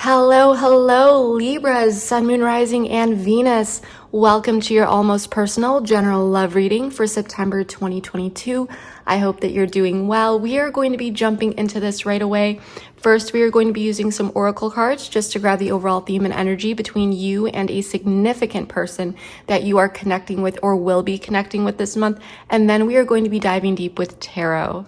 Hello, Libras, Sun, Moon, Rising, and Venus. Welcome to your almost personal general love reading for September 2022. I hope that you're doing well. We are going to be jumping into this right away. First, we are going to be using some oracle cards just to grab the overall theme and energy between you and a significant person that you are connecting with or will be connecting with this month. And then we are going to be diving deep with tarot.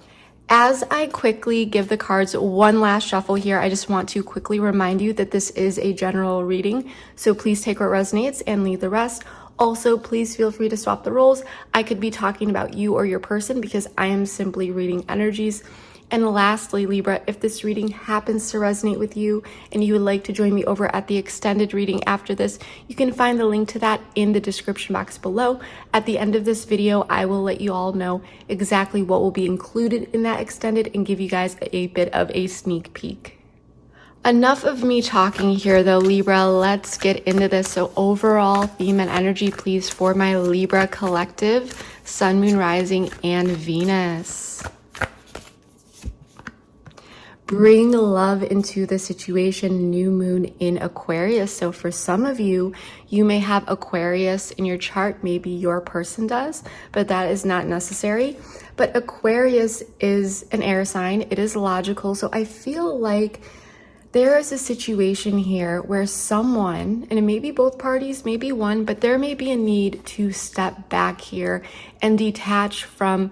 As I quickly give the cards one last shuffle here, I just want to quickly remind you that this is a general reading, so please take what resonates and leave the rest. Also, please feel free to swap the roles. I could be talking about you or your person because I am simply reading energies. And lastly, Libra, if this reading happens to resonate with you and you would like to join me over at the extended reading after this, you can find the link to that in the description box below. At the end of this video, I will let you all know exactly what will be included in that extended and give you guys a bit of a sneak peek. Enough of me talking here though, Libra, let's get into this. So overall theme and energy, please, for my Libra collective, Sun, Moon, Rising, and Venus. Bring love into the situation, new moon in Aquarius. So for some of you, you may have Aquarius in your chart. Maybe your person does, but that is not necessary. But Aquarius is an air sign. It is logical. So I feel like there is a situation here where someone, and it may be both parties, maybe one, but there may be a need to step back here and detach from,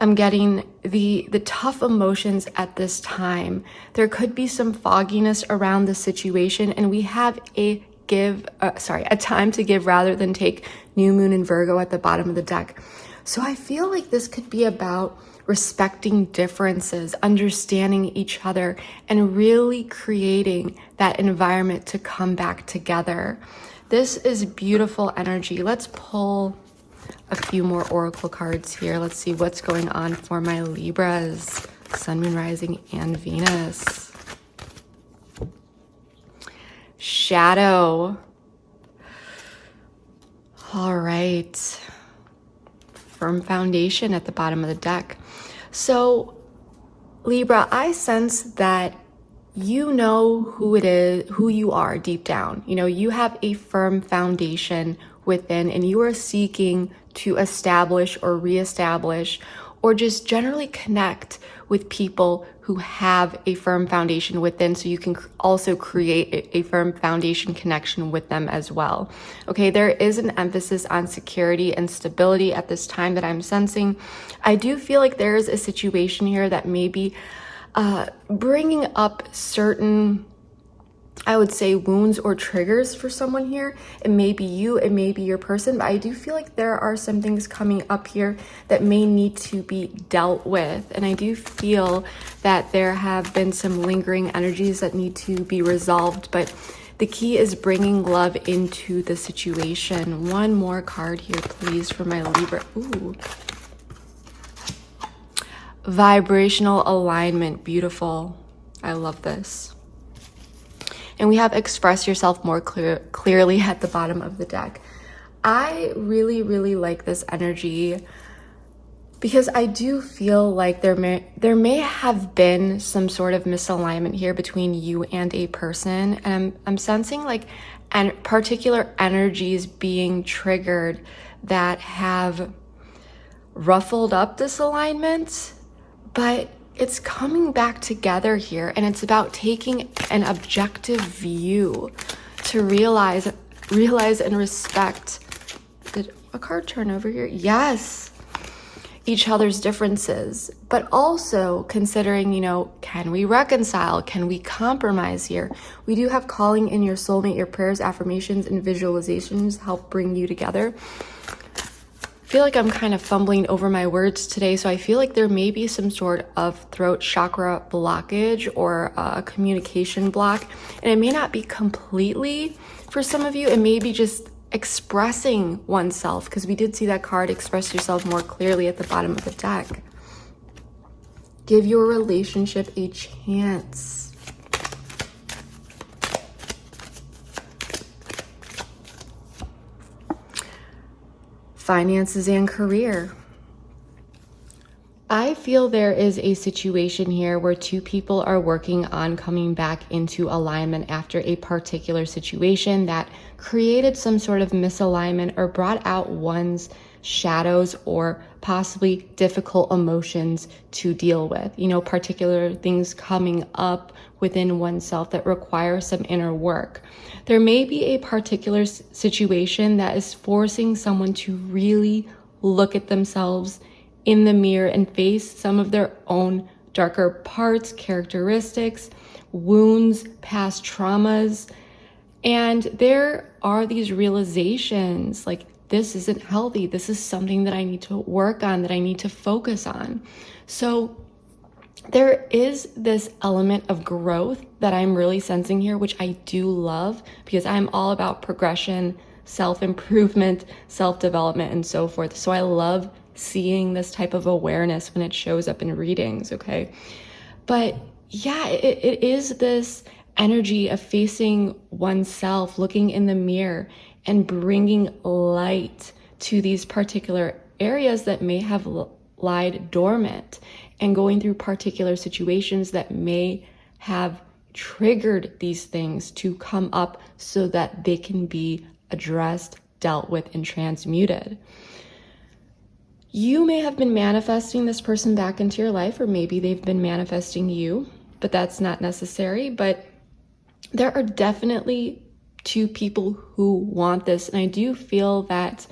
I'm getting the tough emotions at this time. There could be some fogginess around the situation, and we have a time to give rather than take, new moon in Virgo at the bottom of the deck. So I feel like this could be about respecting differences, understanding each other, and really creating that environment to come back together. This is beautiful energy. Let's pull a few more oracle cards here. Let's see what's going on for my Libras, Sun, Moon, Rising, and Venus. Shadow. All right. Firm foundation at the bottom of the deck. So Libra, I sense that you know who it is, who you are deep down. You know, you have a firm foundation within, and you are seeking to establish or reestablish or just generally connect with people who have a firm foundation within, so you can also create a firm foundation connection with them as well. Okay, there is an emphasis on security and stability at this time that I'm sensing. I do feel like there is a situation here that may be bringing up certain, I would say, wounds or triggers for someone here. It may be you, it may be your person, but I do feel like there are some things coming up here that may need to be dealt with. And I do feel that there have been some lingering energies that need to be resolved, but the key is bringing love into the situation. One more card here, please, for my Libra. Ooh. Vibrational alignment. Beautiful. I love this. And we have express yourself more clearly at the bottom of the deck. I really like this energy because I do feel like there may have been some sort of misalignment here between you and a person. And I'm sensing like particular energies being triggered that have ruffled up this alignment, but it's coming back together here, and it's about taking an objective view to realize and respect. Did a card turn over here? Yes. Each other's differences, but also considering, you know, can we reconcile? Can we compromise here? We do have calling in your soulmate. Your prayers, affirmations, and visualizations help bring you together. I feel like I'm kind of fumbling over my words today, so I feel like there may be some sort of throat chakra blockage or a communication block, and it may not be completely for some of you. It may be just expressing oneself, because we did see that card, express yourself more clearly, at the bottom of the deck. Give your relationship a chance. Finances and career. I feel there is a situation here where two people are working on coming back into alignment after a particular situation that created some sort of misalignment or brought out one's shadows or possibly difficult emotions to deal with. You know, particular things coming up within oneself that require some inner work. There may be a particular situation that is forcing someone to really look at themselves in the mirror and face some of their own darker parts, characteristics, wounds, past traumas. And there are these realizations like, this isn't healthy. This is something that I need to work on, that I need to focus on. So there is this element of growth that I'm really sensing here, which I do love because I'm all about progression, self-improvement, self-development, and so forth. So I love seeing this type of awareness when it shows up in readings, okay? But yeah, it is this energy of facing oneself, looking in the mirror, and bringing light to these particular areas that may have lied dormant, and going through particular situations that may have triggered these things to come up so that they can be addressed, dealt with, and transmuted. You may have been manifesting this person back into your life, or maybe they've been manifesting you, but that's not necessary. But there are definitely two people who want this. And I do feel that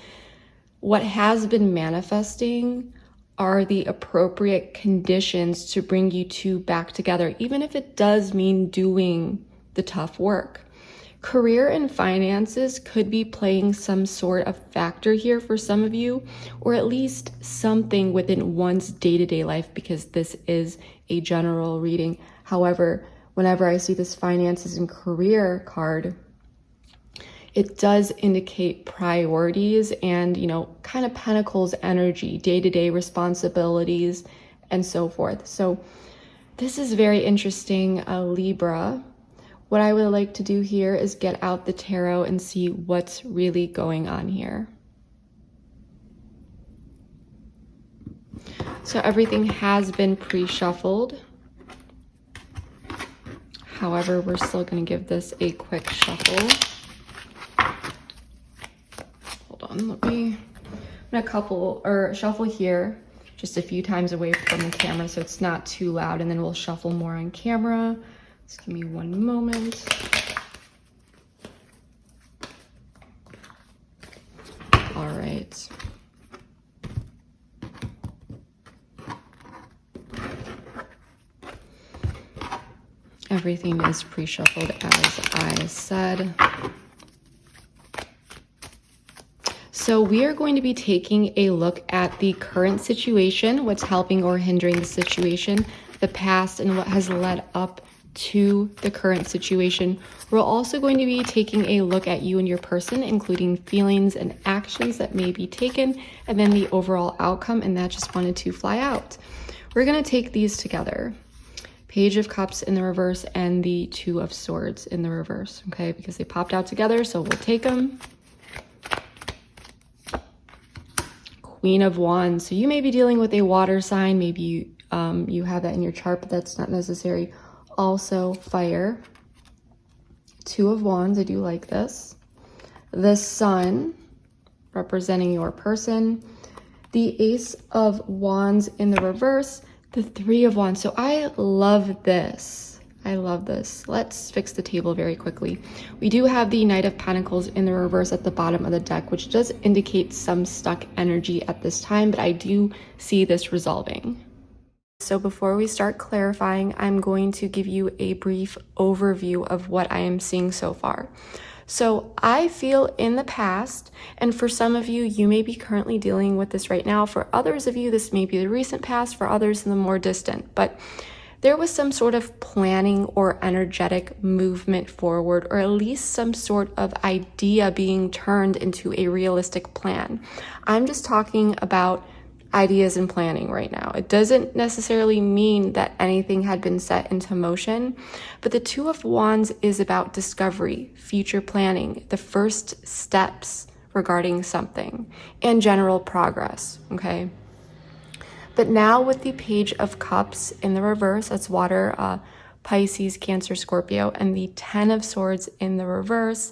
what has been manifesting are the appropriate conditions to bring you two back together, even if it does mean doing the tough work. Career and finances could be playing some sort of factor here for some of you, or at least something within one's day-to-day life, because this is a general reading. However, whenever I see this finances and career card, it does indicate priorities and, kind of pentacles energy, day-to-day responsibilities, and so forth. So this is very interesting, Libra. What I would like to do here is get out the tarot and see what's really going on here. So everything has been pre-shuffled. However, we're still going to give this a quick shuffle. Hold on, I'm gonna shuffle here just a few times away from the camera so it's not too loud, and then we'll shuffle more on camera. Just give me one moment. All right. Everything is pre-shuffled as I said. So we are going to be taking a look at the current situation, what's helping or hindering the situation, the past, and what has led up to the current situation. We're also going to be taking a look at you and your person, including feelings and actions that may be taken, and then the overall outcome, and that just wanted to fly out. We're going to take these together. Page of Cups in the reverse and the Two of Swords in the reverse, okay? Because they popped out together, so we'll take them. Queen of Wands. So you may be dealing with a water sign. Maybe you have that in your chart, but that's not necessary. Also fire. Two of Wands. I do like this. The Sun, representing your person. The Ace of Wands in the reverse. The Three of Wands. So I love this. I love this. Let's fix the table very quickly. We do have the Knight of Pentacles in the reverse at the bottom of the deck, which does indicate some stuck energy at this time, but I do see this resolving. So before we start clarifying, I'm going to give you a brief overview of what I am seeing so far. So I feel in the past, and for some of you, you may be currently dealing with this right now. For others of you, this may be the recent past. For others, in the more distant. But there was some sort of planning or energetic movement forward, or at least some sort of idea being turned into a realistic plan. I'm just talking about ideas and planning right now. It doesn't necessarily mean that anything had been set into motion, but the Two of Wands is about discovery, future planning, the first steps regarding something, and general progress, okay? But now with the Page of Cups in the reverse, that's water, Pisces, Cancer, Scorpio, and the 10 of Swords in the reverse,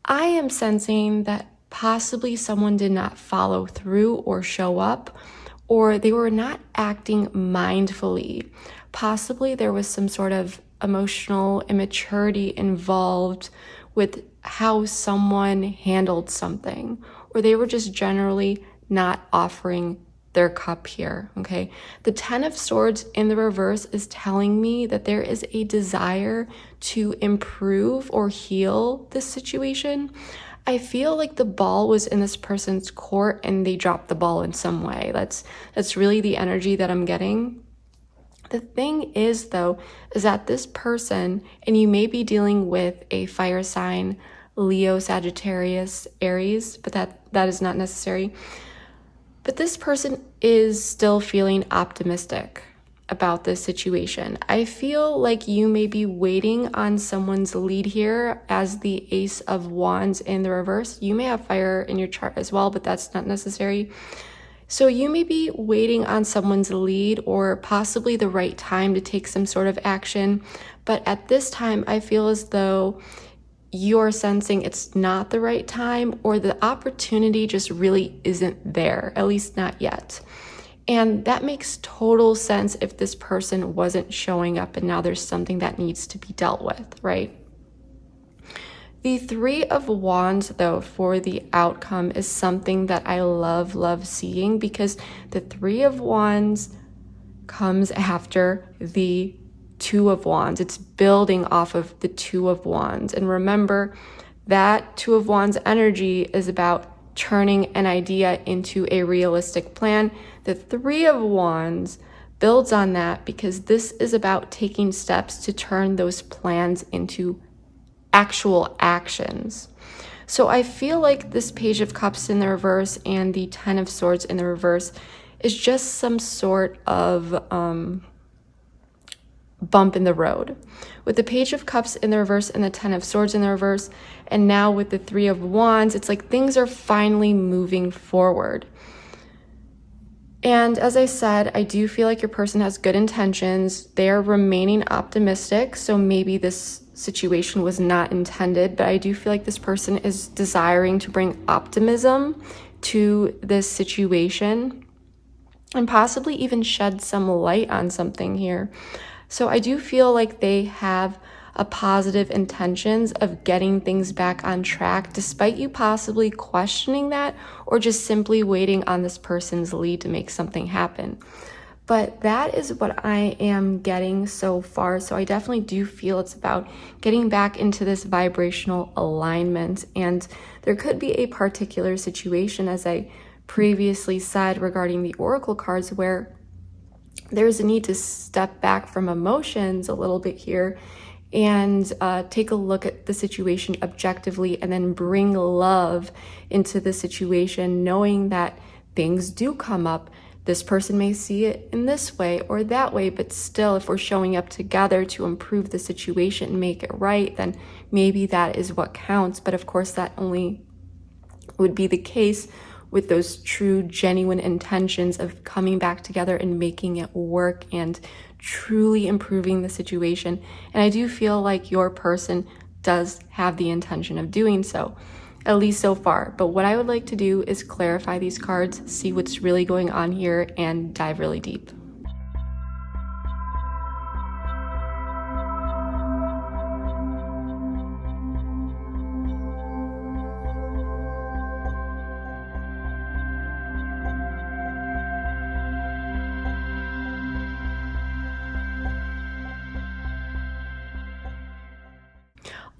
I am sensing that possibly someone did not follow through or show up, or they were not acting mindfully. Possibly there was some sort of emotional immaturity involved with how someone handled something, or they were just generally not offering their cup here, okay? The 10 of Swords in the reverse is telling me that there is a desire to improve or heal this situation. I feel like the ball was in this person's court and they dropped the ball in some way. That's really the energy that I'm getting. The thing is, though, is that this person, and you may be dealing with a fire sign, Leo, Sagittarius, Aries, but that is not necessary. But this person is still feeling optimistic about this situation. I feel like you may be waiting on someone's lead here as the Ace of Wands in the reverse. You may have fire in your chart as well, but that's not necessary. So you may be waiting on someone's lead or possibly the right time to take some sort of action. But at this time, I feel as though you're sensing it's not the right time, or the opportunity just really isn't there, at least not yet. And that makes total sense if this person wasn't showing up and now there's something that needs to be dealt with, right? The 3 of Wands, though, for the outcome is something that I love seeing, because the 3 of Wands comes after the 2 of Wands. It's building off of the 2 of Wands. And remember, that 2 of Wands energy is about turning an idea into a realistic plan. The 3 of Wands builds on that because this is about taking steps to turn those plans into actual actions. So I feel like this Page of Cups in the reverse and the 10 of Swords in the reverse is just some sort of bump in the road. With the Page of Cups in the reverse and the 10 of Swords in the reverse, and now with the 3 of Wands, it's like things are finally moving forward. And as I said, I do feel like your person has good intentions. They're remaining optimistic, so maybe this situation was not intended, but I do feel like this person is desiring to bring optimism to this situation and possibly even shed some light on something here. So I do feel like they have a positive intentions of getting things back on track, despite you possibly questioning that or just simply waiting on this person's lead to make something happen. But that is what I am getting so far. So I definitely do feel it's about getting back into this vibrational alignment. And there could be a particular situation, as I previously said regarding the Oracle cards, where there's a need to step back from emotions a little bit here and take a look at the situation objectively and then bring love into the situation, knowing that things do come up. This person may see it in this way or that way, but still, if we're showing up together to improve the situation and make it right, then maybe that is what counts. But of course, that only would be the case with those true, genuine intentions of coming back together and making it work and truly improving the situation. And I do feel like your person does have the intention of doing so, at least so far. But what I would like to do is clarify these cards, see what's really going on here, and dive really deep.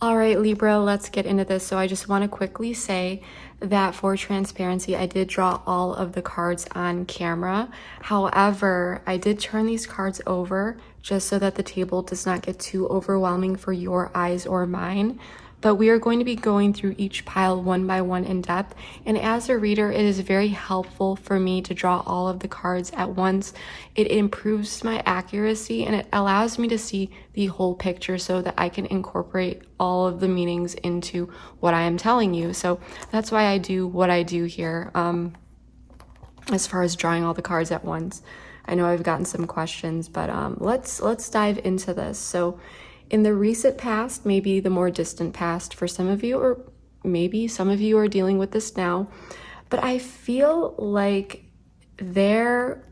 All right, Libra, let's get into this. So I just want to quickly say that for transparency, I did draw all of the cards on camera. However, I did turn these cards over just so that the table does not get too overwhelming for your eyes or mine. But we are going to be going through each pile one by one in depth. And as a reader, it is very helpful for me to draw all of the cards at once. It improves my accuracy and it allows me to see the whole picture so that I can incorporate all of the meanings into what I am telling you. So that's why I do what I do here. as far as drawing all the cards at once. I know I've gotten some questions, but let's dive into this. So in the recent past, maybe the more distant past for some of you, or maybe some of you are dealing with this now, but I feel like there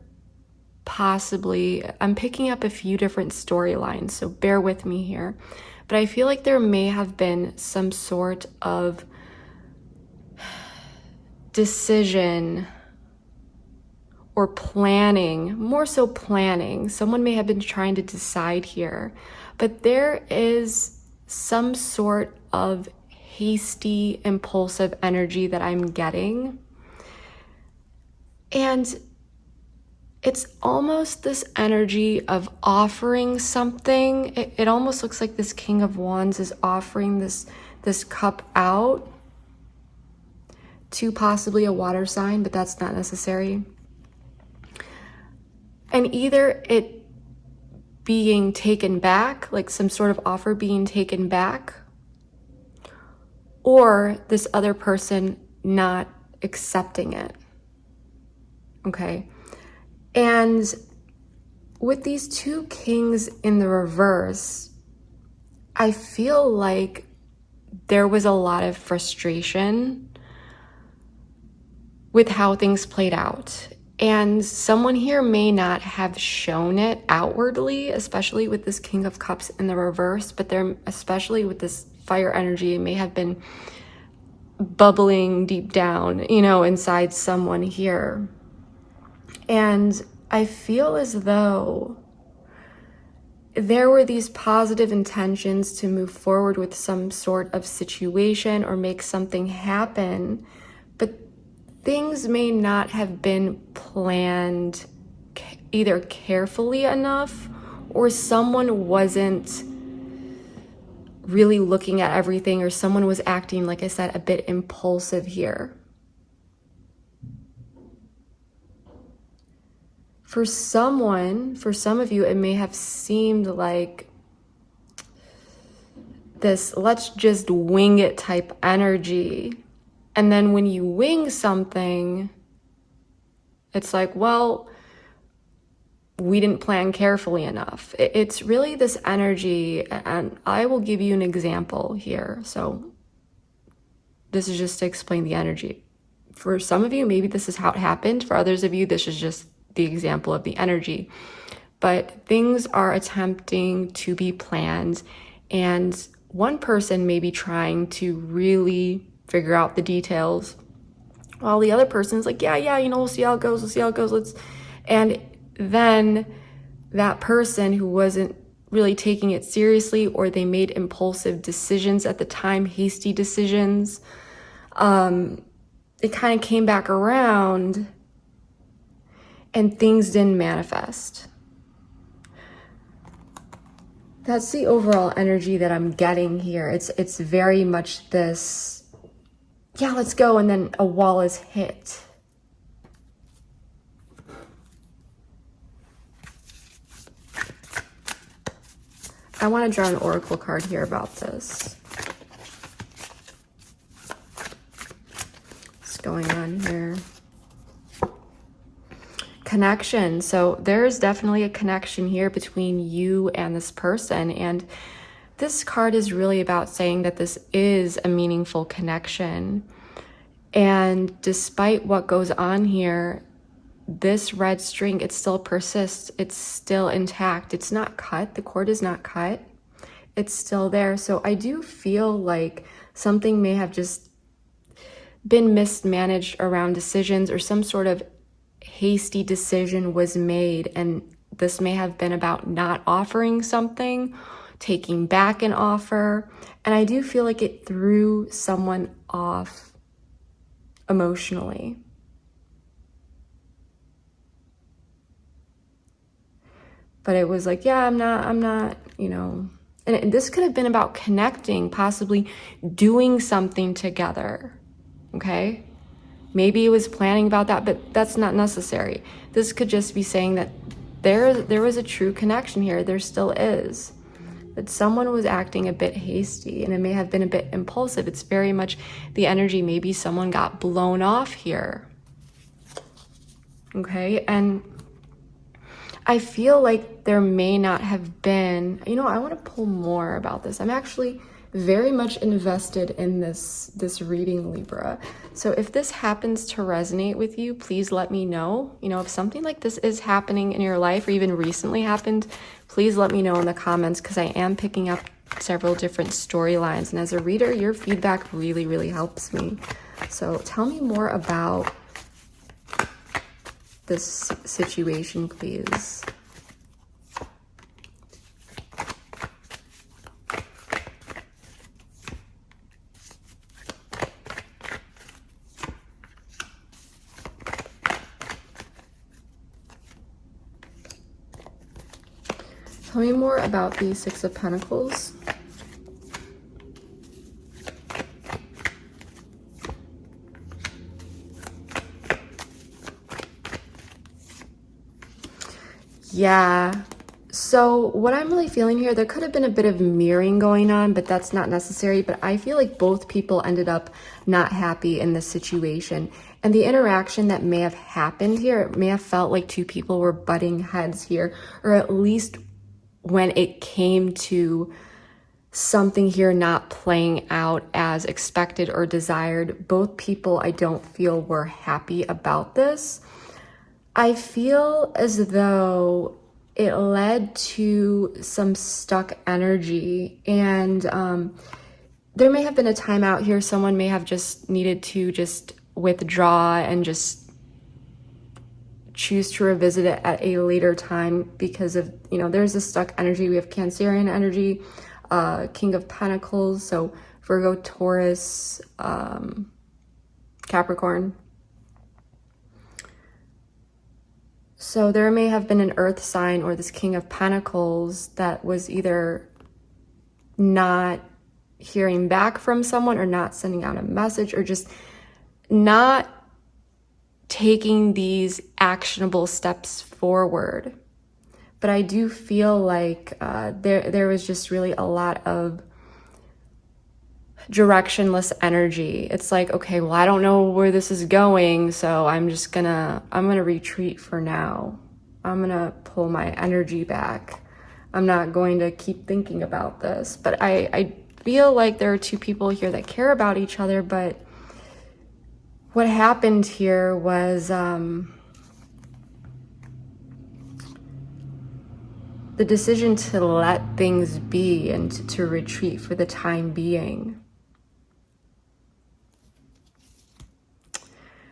possibly, I'm picking up a few different storylines, so bear with me here, but I feel like there may have been some sort of decision or planning, more so planning. Someone may have been trying to decide here, but there is some sort of hasty, impulsive energy that I'm getting. And it's almost this energy of offering something. It almost looks like this King of Wands is offering this cup out to possibly a water sign, but that's not necessary. And either it being taken back, like some sort of offer being taken back, or this other person not accepting it. Okay. And with these two kings in the reverse, I feel like there was a lot of frustration with how things played out. And someone here may not have shown it outwardly, especially with this King of Cups in the reverse, but they're, especially with this fire energy, it may have been bubbling deep down, you know, inside someone here. And I feel as though there were these positive intentions to move forward with some sort of situation or make something happen, but things may not have been planned either carefully enough, or someone wasn't really looking at everything, or someone was acting, like I said, a bit impulsive here. For someone, for some of you, it may have seemed like this let's just wing it type energy. And then when you wing something, it's like, well, we didn't plan carefully enough. It's really this energy, and I will give you an example here. So this is just to explain the energy. For some of you, maybe this is how it happened. For others of you, this is just the example of the energy. But things are attempting to be planned, and one person may be trying to really figure out the details, while the other person's like, yeah, you know, we'll see how it goes, and then that person who wasn't really taking it seriously, or they made impulsive decisions at the time, hasty decisions, it kind of came back around and things didn't manifest. That's the overall energy that I'm getting here. It's very much this, yeah, let's go, and then a wall is hit. I want to draw an oracle card here about this. What's going on here? Connection. So there's definitely a connection here between you and this person, and this card is really about saying that this is a meaningful connection. And despite what goes on here, this red string, it still persists. It's still intact. It's not cut. The cord is not cut. It's still there. So I do feel like something may have just been mismanaged around decisions, or some sort of hasty decision was made, and this may have been about not offering something, taking back an offer, and I do feel like it threw someone off emotionally. But it was like, yeah, I'm not, you know, and this could have been about connecting, possibly doing something together, okay? Maybe it was planning about that, but that's not necessary. This could just be saying that there was a true connection here. There still is. That someone was acting a bit hasty, and it may have been a bit impulsive. It's very much the energy. Maybe someone got blown off here. okay? And I feel like there may not have been, I want to pull more about this. I'm actually very much invested in this reading, Libra. So if this happens to resonate with you, please let me know. If something like this is happening in your life or even recently happened, please let me know in the comments, because I am picking up several different storylines. And as a reader, your feedback really, really helps me. So tell me more about this situation, please. Tell me more about the Six of Pentacles. Yeah. So what I'm really feeling here, there could have been a bit of mirroring going on, but that's not necessary. But I feel like both people ended up not happy in this situation. And the interaction that may have happened here, it may have felt like two people were butting heads here, or at least when it came to something here not playing out as expected or desired, both people, I don't feel, were happy about this. I feel as though it led to some stuck energy, and there may have been a timeout here. Someone may have just needed to just withdraw and just choose to revisit it at a later time because of, there's a stuck energy. We have Cancerian energy, King of Pentacles, so Virgo, Taurus, Capricorn. So there may have been an earth sign or this King of Pentacles that was either not hearing back from someone or not sending out a message or just not taking these actionable steps forward. But I do feel like there was just really a lot of directionless energy. It's like, okay, well, I don't know where this is going, so I'm gonna retreat for now. I'm gonna pull my energy back. I'm not going to keep thinking about this. But I feel like there are two people here that care about each other, but what happened here was the decision to let things be and to retreat for the time being.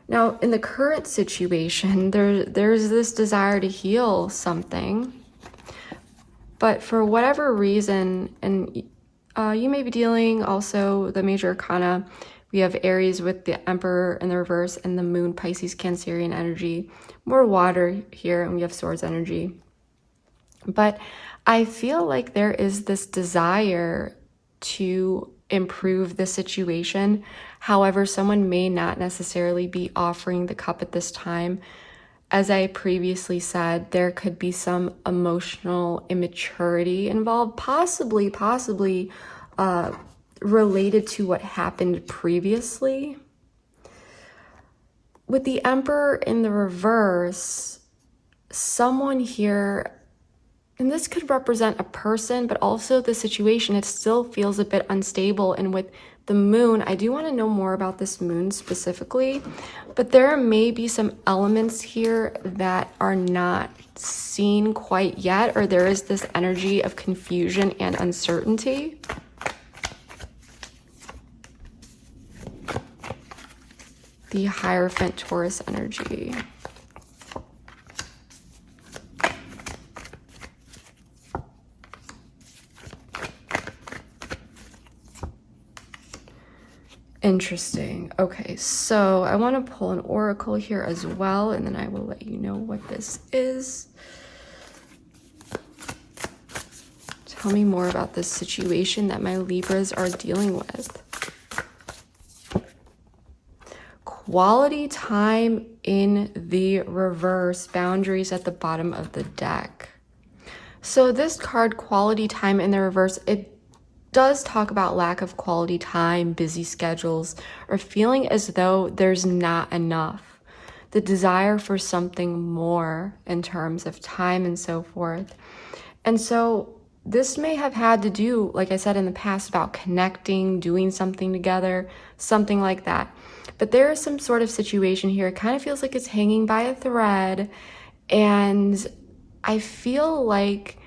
Now, in the current situation, there's this desire to heal something, but for whatever reason, and you may be dealing also the major arcana, we have Aries with the Emperor in the reverse and the Moon, Pisces, Cancerian energy, more water here, and we have Swords energy. But I feel like there is this desire to improve the situation. However, someone may not necessarily be offering the cup at this time. As I previously said, there could be some emotional immaturity involved, possibly related to what happened previously. With the Emperor in the reverse, someone here, and this could represent a person, but also the situation, it still feels a bit unstable. And with the Moon, I do want to know more about this Moon specifically, but there may be some elements here that are not seen quite yet, or there is this energy of confusion and uncertainty. The Hierophant, Taurus energy. Interesting. Okay, so I want to pull an oracle here as well, and then I will let you know what this is. Tell me more about this situation that my Libras are dealing with. Quality time in the reverse, boundaries at the bottom of the deck. So this card, quality time in the reverse, it does talk about lack of quality time, busy schedules, or feeling as though there's not enough. the desire for something more in terms of time and so forth. And so this may have had to do, like I said in the past, about connecting, doing something together, something like that. But there is some sort of situation here. It kind of feels like it's hanging by a thread. And I feel like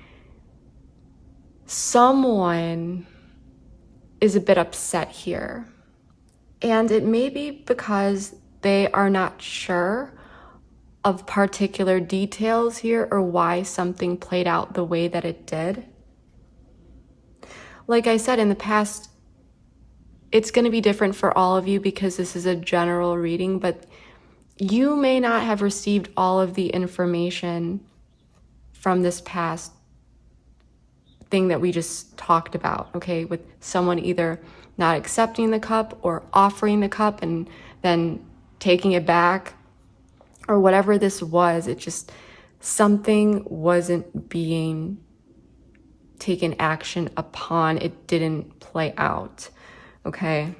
someone is a bit upset here. And it may be because they are not sure of particular details here or why something played out the way that it did. Like I said in the past, it's going to be different for all of you because this is a general reading, but you may not have received all of the information from this past thing that we just talked about, okay? With someone either not accepting the cup or offering the cup and then taking it back or whatever this was. It just, something wasn't being taken action upon. It didn't play out, okay?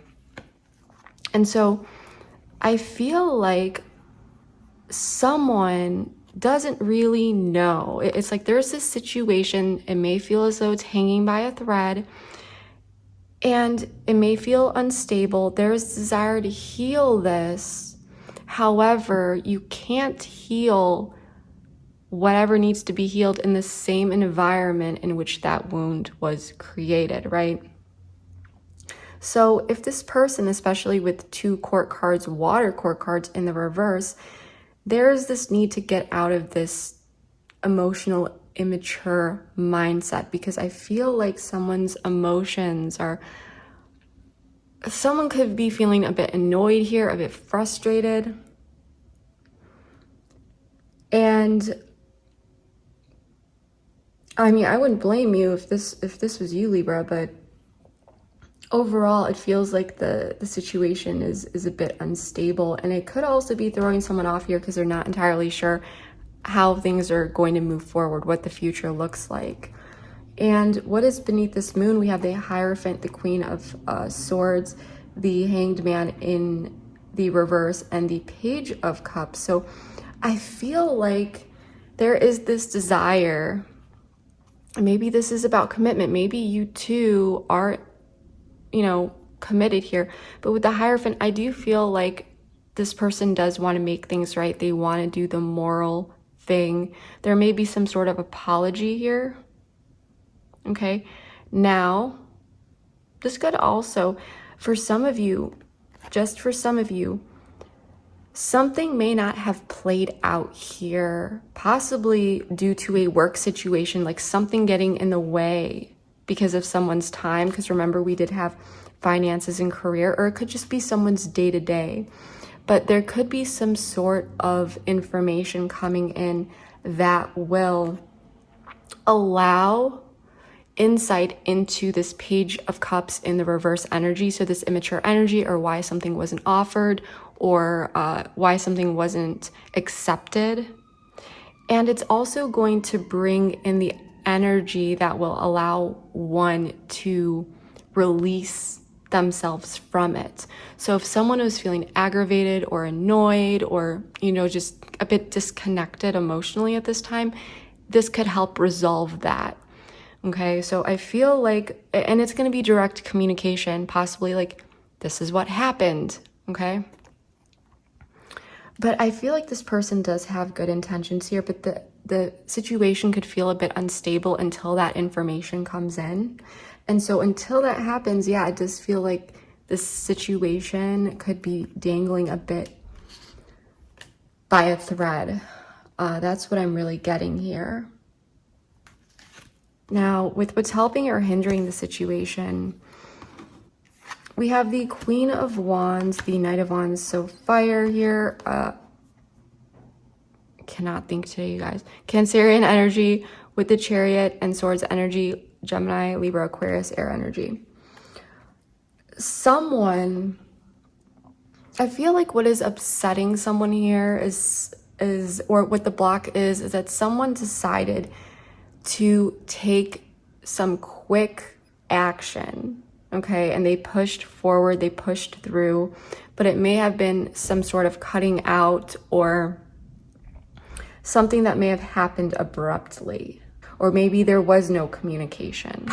And so I feel like someone doesn't really know. It's like there's this situation, it may feel as though it's hanging by a thread, and it may feel unstable. There's desire to heal this. However, you can't heal whatever needs to be healed in the same environment in which that wound was created, right? So if this person, especially with 2 court cards, water court cards in the reverse, there's this need to get out of this emotional, immature mindset, because I feel like someone's emotions are, someone could be feeling a bit annoyed here, a bit frustrated. And I mean, I wouldn't blame you if this was you, Libra, but overall, it feels like the situation is a bit unstable, and it could also be throwing someone off here because they're not entirely sure how things are going to move forward, what the future looks like. And what is beneath this moon? We have the Hierophant, the Queen of Swords, the Hanged Man in the reverse, and the Page of Cups. So I feel like there is this desire. Maybe this is about commitment. Maybe you too are, committed here. But with the Hierophant, I do feel like this person does want to make things right. They want to do the moral thing. There may be some sort of apology here. Okay. Now, this could also, for some of you, just for some of you, something may not have played out here, possibly due to a work situation, like something getting in the way because of someone's time. Because remember, we did have finances and career, or it could just be someone's day-to-day. But there could be some sort of information coming in that will allow insight into this Page of Cups in the reverse energy. So this immature energy, or why something wasn't offered, or why something wasn't accepted. And it's also going to bring in the energy that will allow one to release themselves from it. So if someone was feeling aggravated or annoyed or, just a bit disconnected emotionally at this time, this could help resolve that. Okay, so I feel like, and it's going to be direct communication, possibly like, this is what happened, okay? But I feel like this person does have good intentions here, but the situation could feel a bit unstable until that information comes in. And so until that happens, yeah, it does feel like this situation could be dangling a bit by a thread. That's what I'm really getting here. Now, with what's helping or hindering the situation, we have the Queen of Wands, the Knight of Wands, so fire here. Cannot think today, you guys. Cancerian energy with the Chariot, and Swords energy, Gemini, Libra, Aquarius, air energy. Someone, I feel like what is upsetting someone here is or what the block is that someone decided to take some quick action, okay? And they pushed forward, they pushed through, but it may have been some sort of cutting out or something that may have happened abruptly, or maybe there was no communication.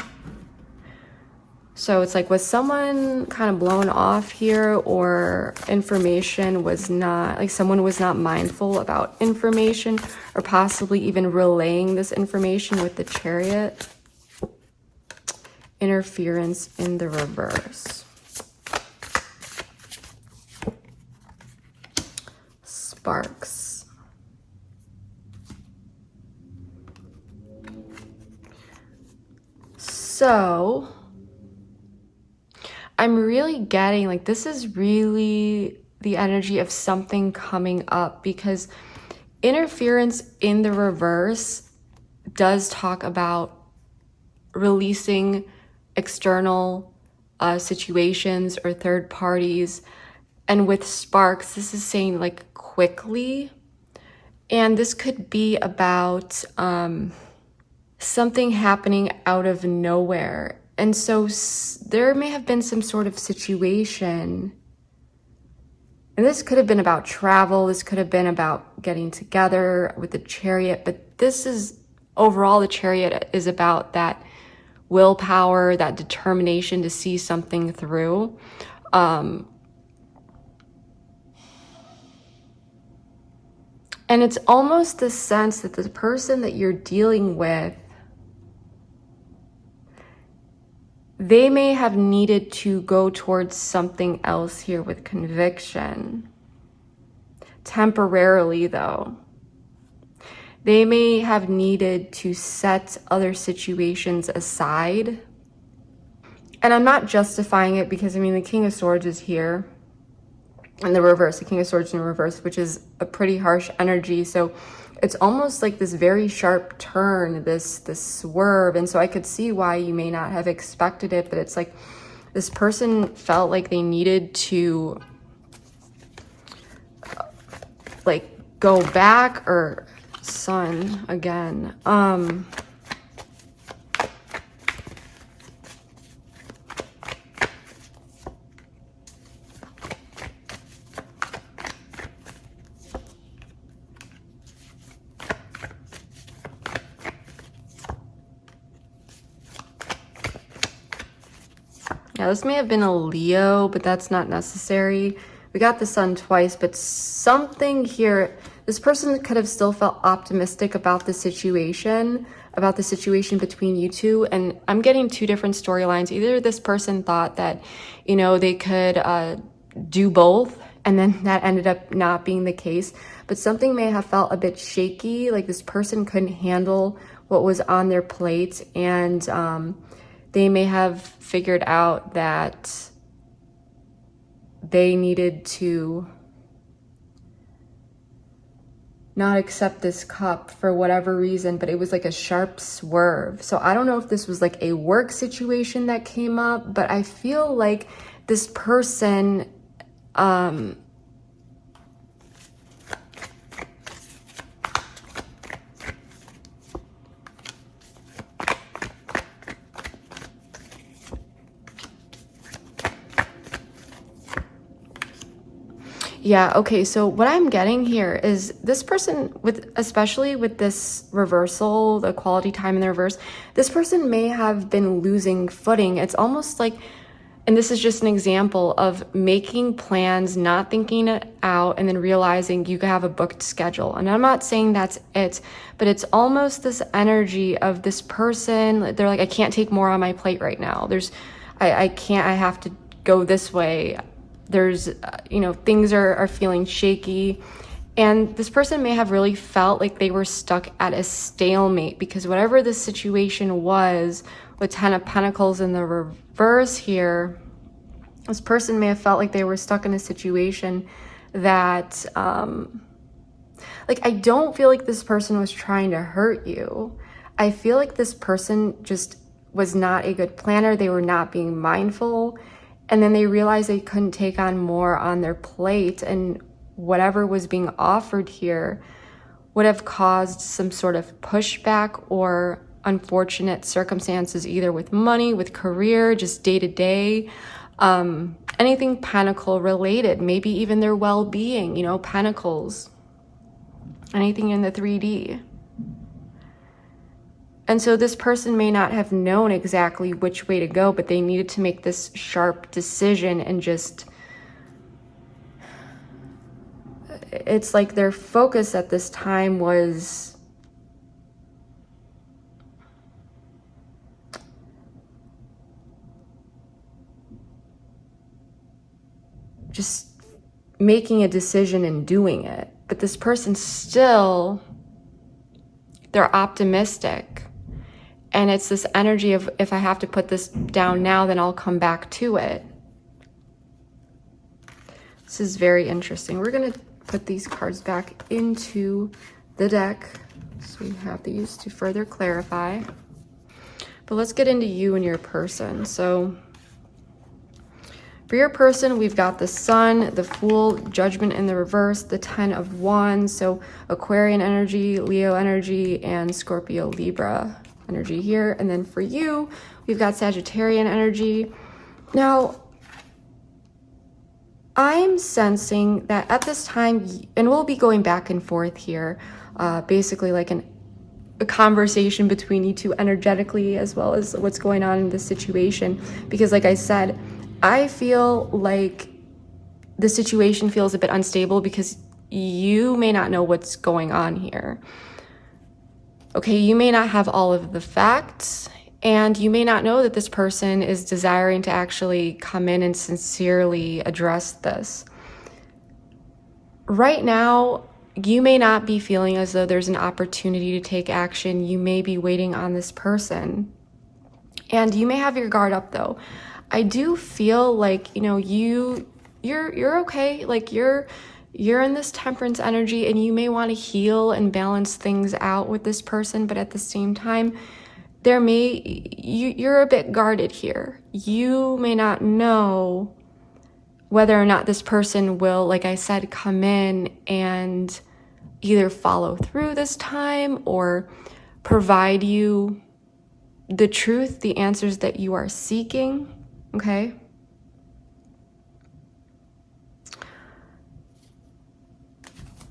So it's like, was someone kind of blown off here, or information was not, like someone was not mindful about information, or possibly even relaying this information with the Chariot. Interference in the reverse. Sparks. So I'm really getting like, this is really the energy of something coming up, because interference in the reverse does talk about releasing external situations or third parties. And with sparks, this is saying like quickly. And this could be about something happening out of nowhere. And so there may have been some sort of situation. And this could have been about travel. This could have been about getting together with the Chariot. But this is overall, the Chariot is about that willpower, that determination to see something through. And it's almost the sense that the person that you're dealing with, they may have needed to go towards something else here with conviction. Temporarily, though. They may have needed to set other situations aside. And I'm not justifying it, because I mean, the King of Swords is here in the reverse, the King of Swords in reverse, which is a pretty harsh energy. So it's almost like this very sharp turn, this swerve. And so I could see why you may not have expected it, but it's like this person felt like they needed to like go back, or Sun again. Yeah, this may have been a Leo, but that's not necessary. We got the Sun twice, but something here, this person could have still felt optimistic about the situation between you two. And I'm getting two different storylines. Either this person thought that, you know, they could do both, and then that ended up not being the case. But something may have felt a bit shaky, like this person couldn't handle what was on their plate, and they may have figured out that they needed to not accept this cup for whatever reason, but it was like a sharp swerve. So I don't know if this was like a work situation that came up, but I feel like this person, yeah, okay, so what I'm getting here is this person, especially with this reversal, the quality time in the reverse, this person may have been losing footing. It's almost like, and this is just an example of making plans, not thinking it out, and then realizing you have a booked schedule. And I'm not saying that's it, but it's almost this energy of this person, they're like, I can't take more on my plate right now. I can't, I have to go this way. There's, you know, things are feeling shaky. And this person may have really felt like they were stuck at a stalemate, because whatever the situation was, with 10 of Pentacles in the reverse here, this person may have felt like they were stuck in a situation that, like, I don't feel like this person was trying to hurt you. I feel like this person just was not a good planner. They were not being mindful. And then they realized they couldn't take on more on their plate, and whatever was being offered here would have caused some sort of pushback or unfortunate circumstances, either with money, with career, just day to day. And anything pentacle related, maybe even their well-being, you know, pentacles, anything in the 3D. And so this person may not have known exactly which way to go, but they needed to make this sharp decision and just, it's like their focus at this time was just making a decision and doing it. But this person still, they're optimistic. And it's this energy of, if I have to put this down now, then I'll come back to it. This is very interesting. We're going to put these cards back into the deck. So we have these to further clarify. But let's get into you and your person. So for your person, we've got the Sun, the Fool, Judgment in the reverse, the 10 of Wands. So Aquarian energy, Leo energy, and Scorpio, Libra energy here. And then for you, we've got Sagittarian energy. Now, I'm sensing that at this time, and we'll be going back and forth here, basically like a conversation between you two energetically, as well as what's going on in this situation. Because like I said, I feel like the situation feels a bit unstable because you may not know what's going on here. Okay, you may not have all of the facts, and you may not know that this person is desiring to actually come in and sincerely address this. Right now, you may not be feeling as though there's an opportunity to take action. You may be waiting on this person. And you may have your guard up though. I do feel like, you know, you're okay. Like you're in this Temperance energy, and you may want to heal and balance things out with this person, but at the same time, you're a bit guarded here. You may not know whether or not this person will, like I said, come in and either follow through this time or provide you the truth, the answers that you are seeking, okay?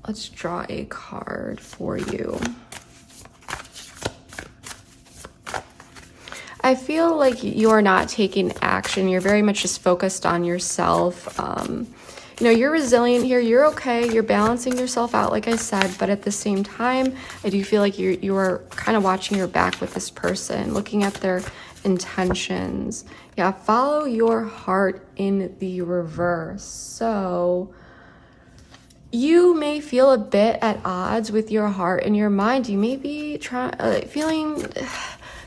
Let's draw a card for you. I feel like you are not taking action. You're very much just focused on yourself. You know, you're resilient here. You're okay. You're balancing yourself out, like I said. But at the same time, I do feel like you are kind of watching your back with this person, looking at their intentions. Yeah, follow your heart in the reverse. So you may feel a bit at odds with your heart and your mind. You may be feeling...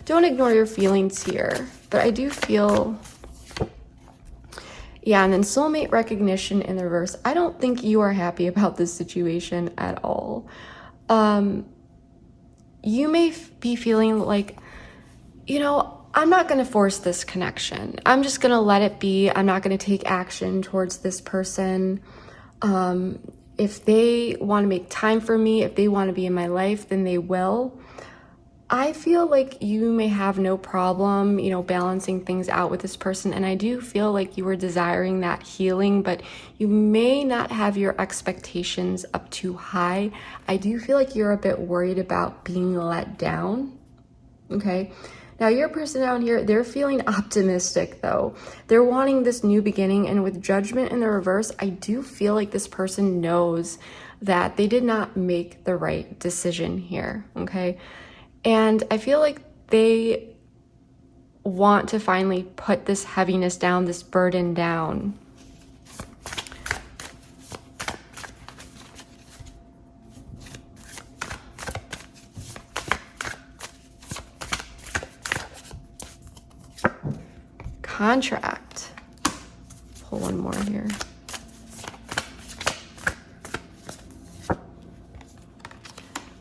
Don't ignore your feelings here, but I do feel, yeah, and then soulmate recognition in the reverse. I don't think you are happy about this situation at all. You may be feeling like, you know, I'm not going to force this connection. I'm just going to let it be. I'm not going to take action towards this person. If they want to make time for me, if they want to be in my life, then they will. I feel like you may have no problem, you know, balancing things out with this person. And I do feel like you were desiring that healing, but you may not have your expectations up too high. I do feel like you're a bit worried about being let down. Okay. Now your person down here, they're feeling optimistic though. They're wanting this new beginning. And with Judgment in the reverse, I do feel like this person knows that they did not make the right decision here. Okay. And I feel like they want to finally put this heaviness down, this burden down. Contract. Pull one more here.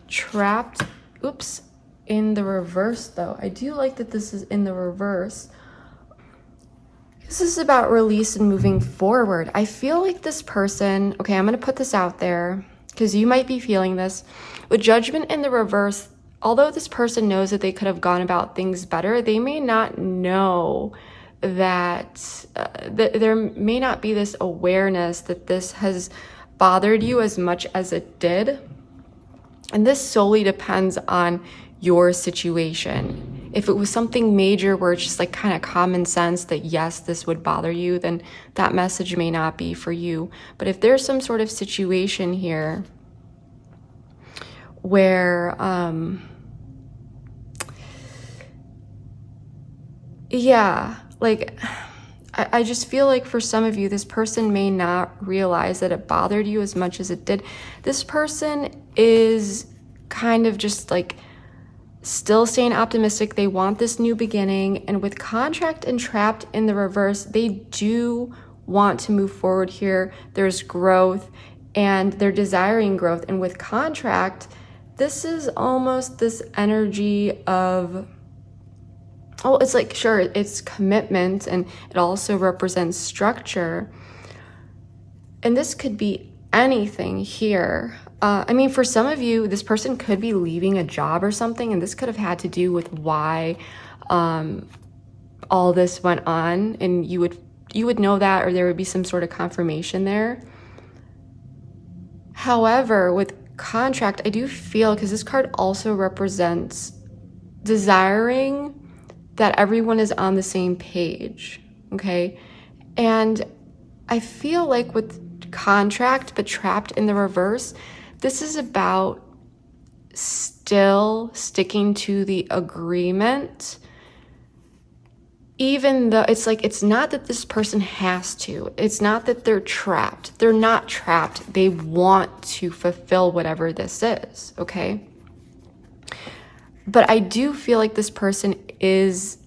Trapped. Oops. In the reverse though. I do like that this is in the reverse. This is about release and moving forward. I feel like this person, okay, I'm going to put this out there because you might be feeling this. With Judgment in the reverse, although this person knows that they could have gone about things better, they may not know that there may not be this awareness that this has bothered you as much as it did. And this solely depends on your situation. If it was something major where it's just like kind of common sense that yes, this would bother you, then that message may not be for you. But if there's some sort of situation here where, yeah, like I just feel like for some of you, this person may not realize that it bothered you as much as it did. This person is kind of just like still staying optimistic. They want this new beginning. And with contract and trapped in the reverse, they do want to move forward here. There's growth and they're desiring growth. And with contract, this is almost this energy of, oh, it's like, sure, it's commitment and it also represents structure. And this could be anything here. I mean, for some of you, this person could be leaving a job or something, and this could have had to do with why all this went on, and you would know that, or there would be some sort of confirmation there. However, with contract, I do feel, because this card also represents desiring that everyone is on the same page, okay? And I feel like with contract, but trapped in the reverse, this is about still sticking to the agreement, even though it's like, it's not that this person has to, it's not that they're trapped. They're not trapped. They want to fulfill whatever this is, okay? But I do feel like this person is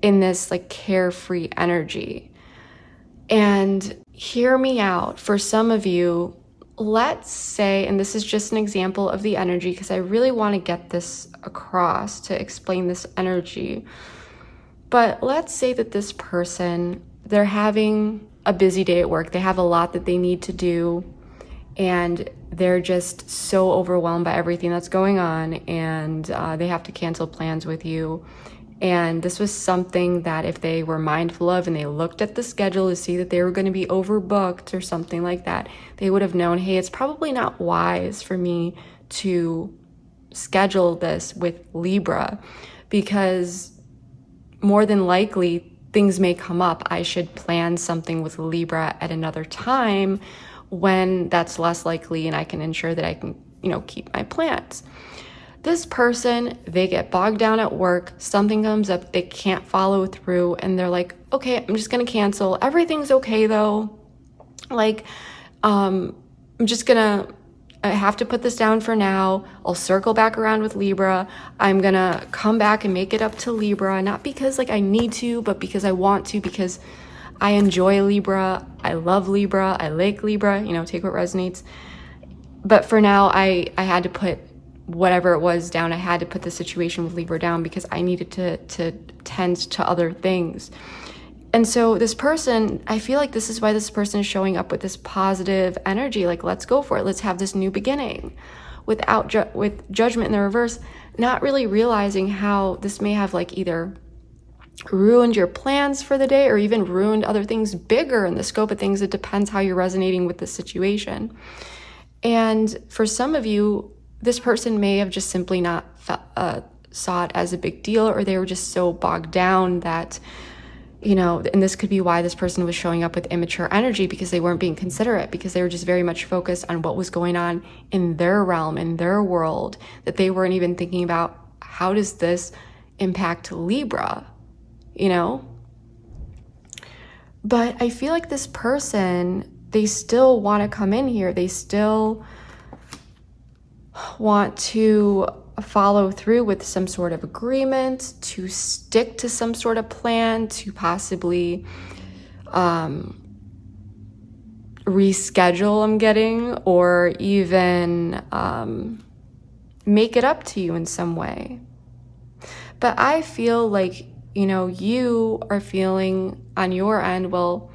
in this like carefree energy. And hear me out. For some of you, let's say, and this is just an example of the energy because I really want to get this across to explain this energy. But let's say that this person, they're having a busy day at work. They have a lot that they need to do, and they're just so overwhelmed by everything that's going on, and they have to cancel plans with you. And this was something that if they were mindful of and they looked at the schedule to see that they were going to be overbooked or something like that, they would have known, hey, it's probably not wise for me to schedule this with Libra, because more than likely things may come up. I should plan something with Libra at another time when that's less likely and I can ensure that I can, keep my plans. This person, they get bogged down at work, something comes up, they can't follow through, and they're like, okay, I'm just gonna cancel. Everything's okay though. Like, I have to put this down for now. I'll circle back around with Libra. I'm gonna come back and make it up to Libra, not because like I need to, but because I want to, because I enjoy Libra. I love Libra. I like Libra, take what resonates. But for now, I had to put whatever it was down. I had to put the situation with Libra down because I needed to tend to other things. And so this person, I feel like this is why this person is showing up with this positive energy, like, let's go for it. Let's have this new beginning, with judgment in the reverse, not really realizing how this may have like either ruined your plans for the day or even ruined other things bigger in the scope of things. It depends how you're resonating with the situation. And for some of you, this person may have just simply not saw it as a big deal, or they were just so bogged down that, and this could be why this person was showing up with immature energy, because they weren't being considerate, because they were just very much focused on what was going on in their realm, in their world, that they weren't even thinking about how does this impact Libra, But I feel like this person, they still want to come in here. They still want to follow through with some sort of agreement, to stick to some sort of plan, to possibly reschedule, I'm getting, or even make it up to you in some way. But I feel like, you are feeling on your end, well,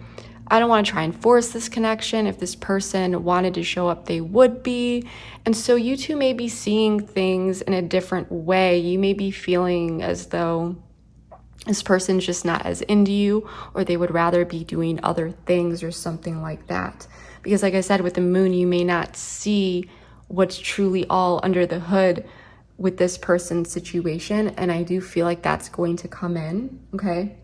I don't want to try and force this connection. If this person wanted to show up, they would be. And so you two may be seeing things in a different way. You may be feeling as though this person's just not as into you, or they would rather be doing other things or something like that. Because like I said, with the moon, you may not see what's truly all under the hood with this person's situation. And I do feel like that's going to come in, okay?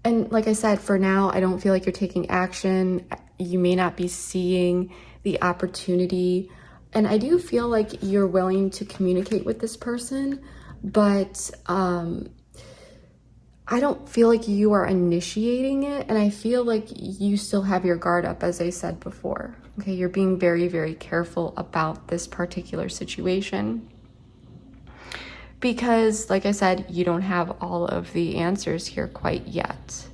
And like I said, for now, I don't feel like you're taking action. You may not be seeing the opportunity. And I do feel like you're willing to communicate with this person, but I don't feel like you are initiating it. And I feel like you still have your guard up, as I said before. Okay, you're being very, very careful about this particular situation. Because, like I said, you don't have all of the answers here quite yet.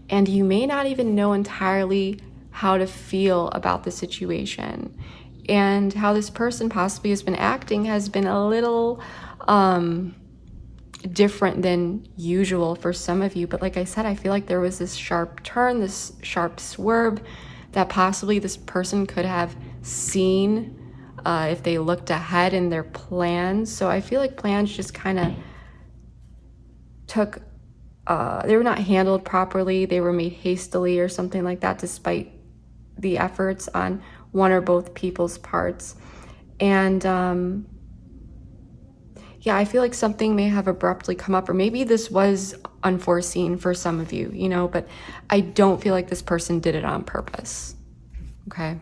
And you may not even know entirely how to feel about the situation. And how this person possibly has been acting has been a little different than usual for some of you. But like I said, I feel like there was this sharp turn, this sharp swerve that possibly this person could have seen if they looked ahead in their plans. So I feel like plans just kind of took, they were not handled properly. They were made hastily or something like that, despite the efforts on one or both people's parts. And yeah, I feel like something may have abruptly come up, or maybe this was unforeseen for some of you, you know, but I don't feel like this person did it on purpose. Okay.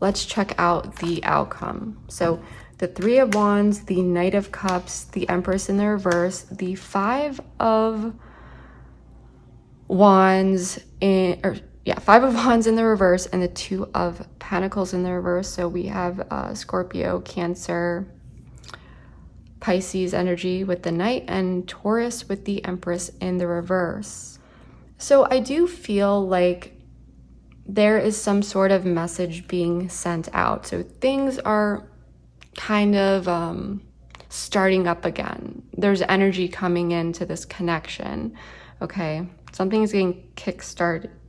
Let's check out the outcome. So the Three of Wands, the Knight of Cups, the Empress in the reverse, the Five of Wands Five of Wands in the reverse, and the Two of Pentacles in the reverse. So we have Scorpio, Cancer, Pisces energy with the Knight, and Taurus with the Empress in the reverse. So I do feel like there is some sort of message being sent out. So things are kind of starting up again. There's energy coming into this connection, okay? Something is getting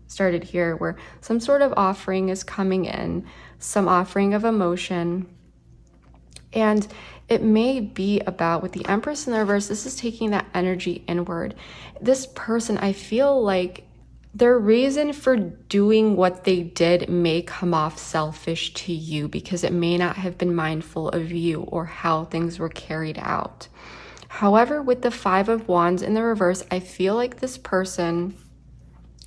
started here, where some sort of offering is coming in, some offering of emotion. And it may be about, with the Empress in the reverse, this is taking that energy inward. This person, I feel like their reason for doing what they did may come off selfish to you, because it may not have been mindful of you or how things were carried out. However, with the Five of Wands in the reverse, I feel like this person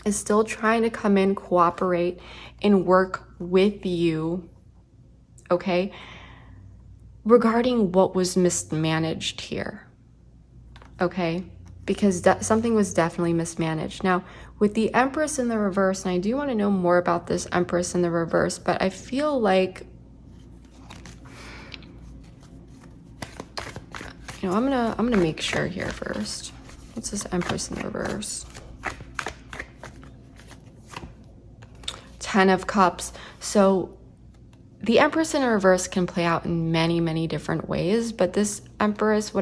is still trying to come in, cooperate, and work with you, okay, regarding what was mismanaged here, okay? Because something was definitely mismanaged. Now, with the Empress in the reverse, and I do want to know more about this Empress in the reverse, but I feel like, you know, I'm gonna make sure here first. What's this Empress in the reverse? Ten of Cups. So the Empress in reverse can play out in many, many different ways, but this Empress,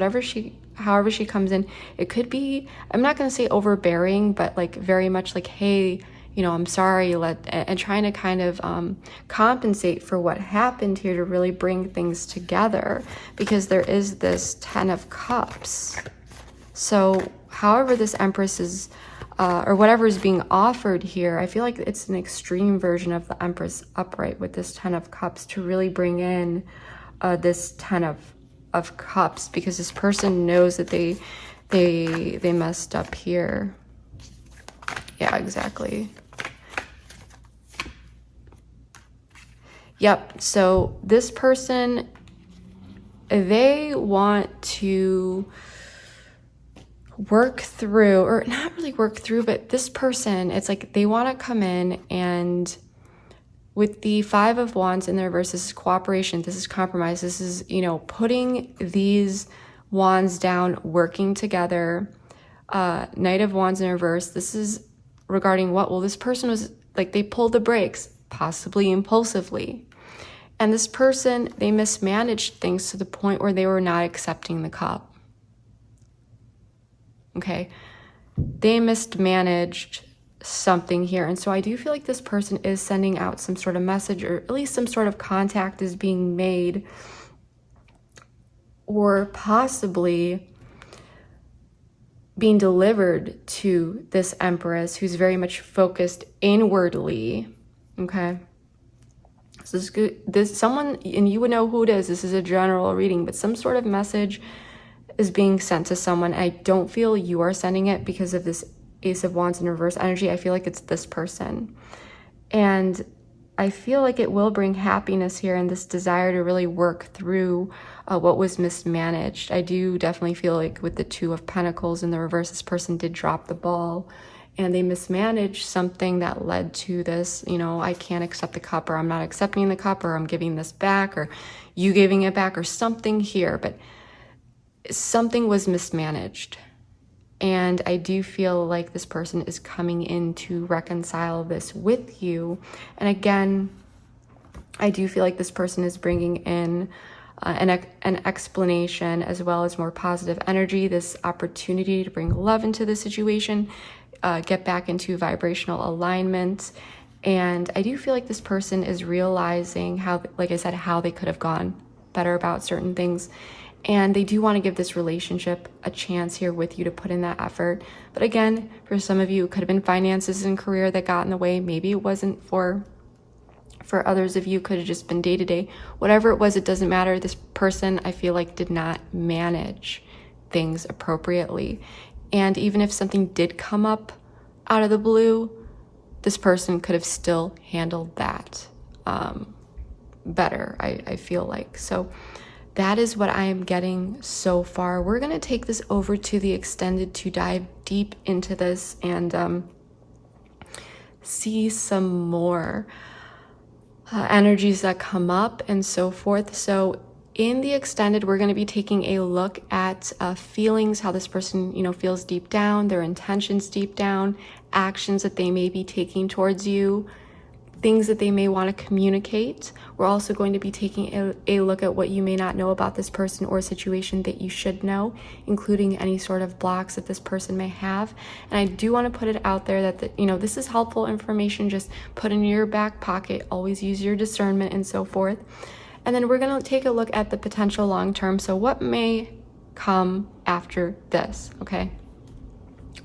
however she comes in, it could be, I'm not going to say overbearing, but like very much like, hey, you know, I'm sorry, and trying to kind of compensate for what happened here to really bring things together, because there is this Ten of Cups. So however this Empress is, or whatever is being offered here, I feel like it's an extreme version of the Empress upright with this Ten of Cups to really bring in this Ten of Cups, because this person knows that they messed up here. Yeah, exactly. Yep, so this person, they want to work through, or not really work through, but this person, it's like they want to come in, and with the Five of Wands in the reverse, this is cooperation, this is compromise, this is, you know, putting these wands down, working together. Knight of Wands in reverse, this is regarding what? Well, this person was like, they pulled the brakes, possibly impulsively. And this person, they mismanaged things to the point where they were not accepting the cup. Okay, they mismanaged something here. And so I do feel like this person is sending out some sort of message, or at least some sort of contact is being made, or possibly being delivered to this Empress who's very much focused inwardly, okay? So this good, this someone, and you would know who it is. This is a general reading, but some sort of message is being sent to someone. I don't feel you are sending it because of this Ace of Wands in reverse energy. I feel like it's this person. And I feel like it will bring happiness here and this desire to really work through what was mismanaged. I do definitely feel like with the Two of Pentacles in the reverse, this person did drop the ball and they mismanaged something that led to this, you know, I can't accept the cup, or I'm not accepting the cup, or I'm giving this back, or you giving it back, or something here. But something was mismanaged. And I do feel like this person is coming in to reconcile this with you. And again, I do feel like this person is bringing in an explanation as well as more positive energy, this opportunity to bring love into the situation, get back into vibrational alignment. And I do feel like this person is realizing how, like I said, how they could have gone better about certain things. And they do want to give this relationship a chance here with you to put in that effort. But again, for some of you, it could have been finances and career that got in the way. Maybe it wasn't for others of you, it could have just been day-to-day. Whatever it was, it doesn't matter. This person, I feel like, did not manage things appropriately. And even if something did come up out of the blue, this person could have still handled that better, I feel like. So that is what I am getting so far. We're going to take this over to the extended to dive deep into this and see some more energies that come up and so forth. So in the extended, we're going to be taking a look at feelings, how this person, you know, feels deep down, their intentions deep down, actions that they may be taking towards you, things that they may want to communicate. We're also going to be taking a look at what you may not know about this person or situation that you should know, including any sort of blocks that this person may have. And I do want to put it out there that, you know, this is helpful information. Just put in your back pocket, always use your discernment and so forth. And then we're going to take a look at the potential long-term. So what may come after this, okay?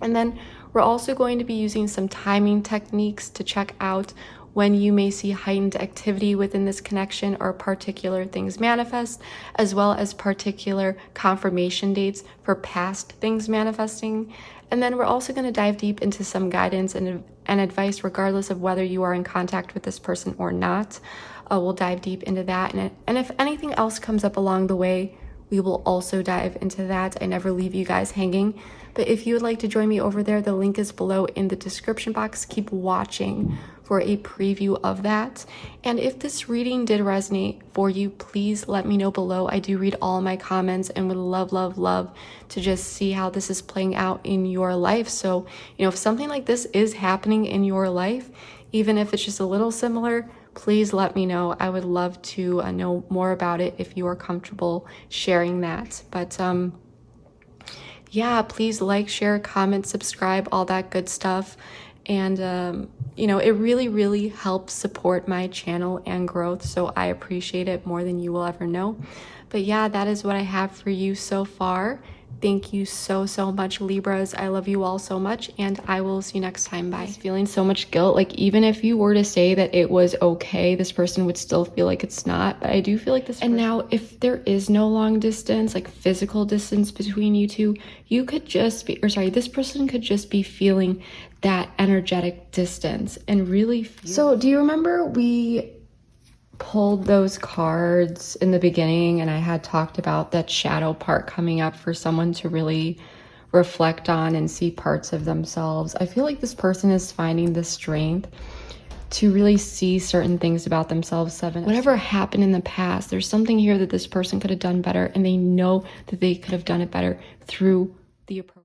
And then we're also going to be using some timing techniques to check out when you may see heightened activity within this connection or particular things manifest, as well as particular confirmation dates for past things manifesting. And then we're also going to dive deep into some guidance and advice regardless of whether you are in contact with this person or not. We'll dive deep into that. And if anything else comes up along the way, we will also dive into that. I never leave you guys hanging. But if you would like to join me over there, the link is below in the description box. Keep watching for a preview of that. And if this reading did resonate for you, please let me know below. I do read all my comments and would love, love, love to just see how this is playing out in your life. So, you know, if something like this is happening in your life, even if it's just a little similar, please let me know. I would love to know more about it if you are comfortable sharing that. But yeah, please like, share, comment, subscribe, all that good stuff. And, you know, it really, really helps support my channel and growth. So I appreciate it more than you will ever know. But yeah, that is what I have for you so far. Thank you so, so much, Libras. I love you all so much, and I will see you next time. Bye. Feeling so much guilt. Like, even if you were to say that it was okay, this person would still feel like it's not. But I do feel like this. And now, if there is no long distance, like physical distance between you two, you could just be, or sorry, this person could just be feeling that energetic distance and really feel. So do you remember we pulled those cards in the beginning and I had talked about that shadow part coming up for someone to really reflect on and see parts of themselves? I feel like this person is finding the strength to really see certain things about themselves. Whatever happened in the past, there's something here that this person could have done better, and they know that they could have done it better through the approach.